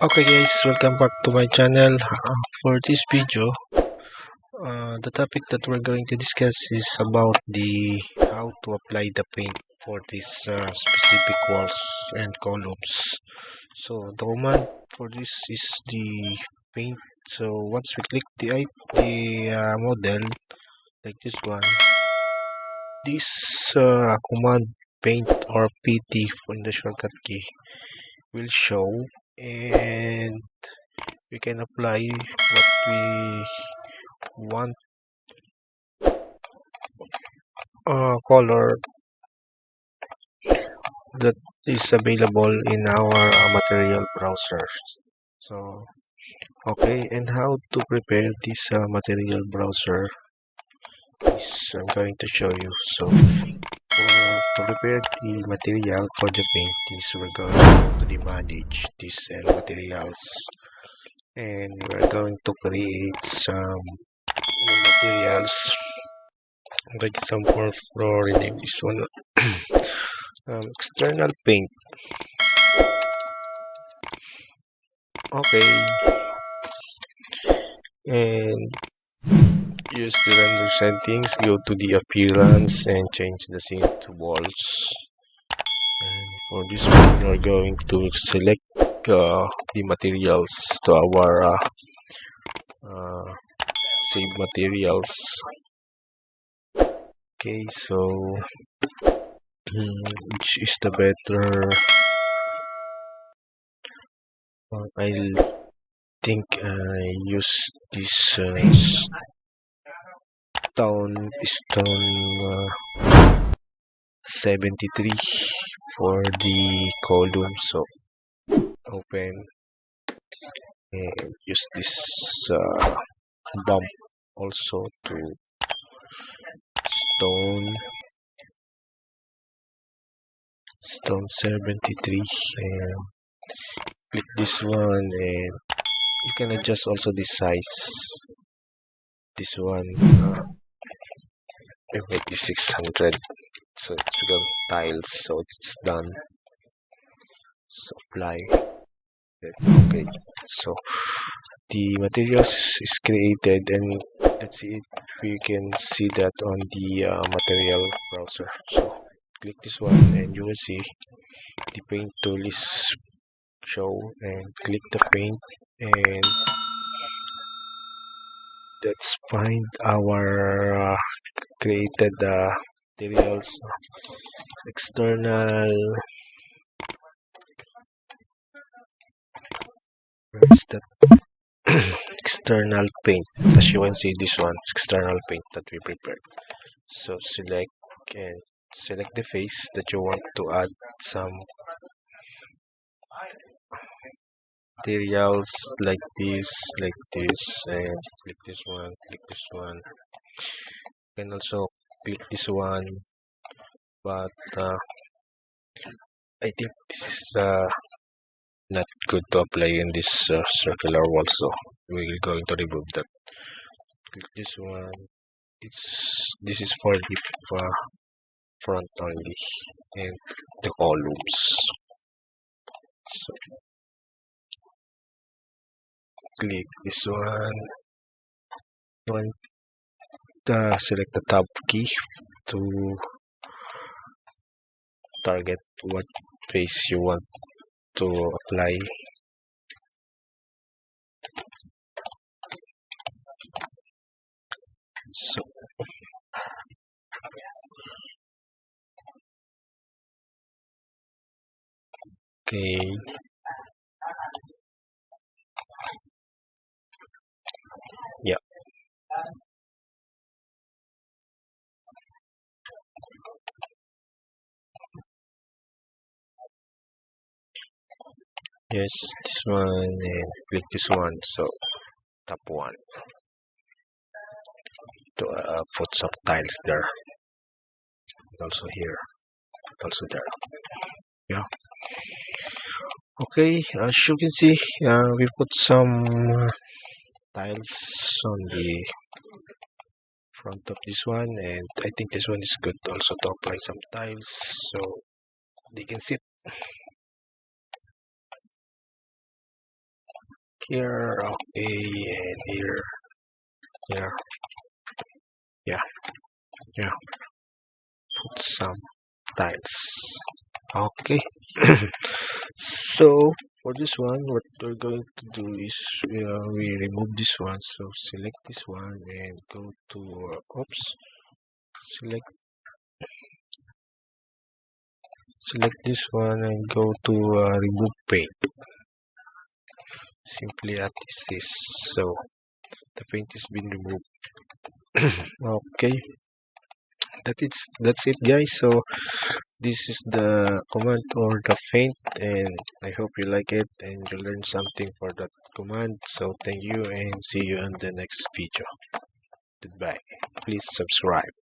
Okay guys, welcome back to my channel. For this video, the topic that we're going to discuss is about the how to apply the paint for these specific walls and columns. So the command for this is the paint. So once we click the model like this one, this command paint or PT in the shortcut key will show, and we can apply what we want color that is available in our material browser. So okay, and how to prepare this material browser is I'm going to show you. So to prepare the material for the paint is we're going to go to the manage this and materials, and we're going to create some new materials. Like example, for rename this one external paint. Okay, and use the render settings, go to the appearance and change the scene to walls. And for this one, we're going to select the materials to our save materials. Okay, so which is the better? I think I use this stone 73 for the column. So open and use this bump also to stone 73, and click this one, and you can adjust also the size. This one I make this 600, so it's become tiles, so it's done. So apply. Okay, so the materials is created, and that's it. We can see that on the material browser. So click this one and you will see the paint tool is show, and click the paint, and let's find our created materials. External, where is that? External paint. As you can see, this one external paint that we prepared. So select and select the face that you want to add some materials like this, and click this one, click this one. You can also click this one, but I think this is not good to apply in this circular wall, so we're going to remove that. Click this one. This is for the front only, and the columns. So click this one. Select the tab key to target what face you want to apply. So okay, yeah, yes, this one, and click this one. So top one to put some tiles there, also here, also there. Yeah. Okay, as you can see, we put some tiles on the front of this one, and I think this one is good also to apply some tiles so they can sit. here, okay, and here, here, yeah, yeah, put some tiles. Okay. So for this one, what we're going to do is we remove this one. So select this one and go to oops, select this one and go to remove paint. Simply at this, so the paint is being removed. Okay, that's it guys. So this is the command or the paint, and I hope you like it and you learned something for that command. So thank you and see you on the next video. Goodbye. Please subscribe.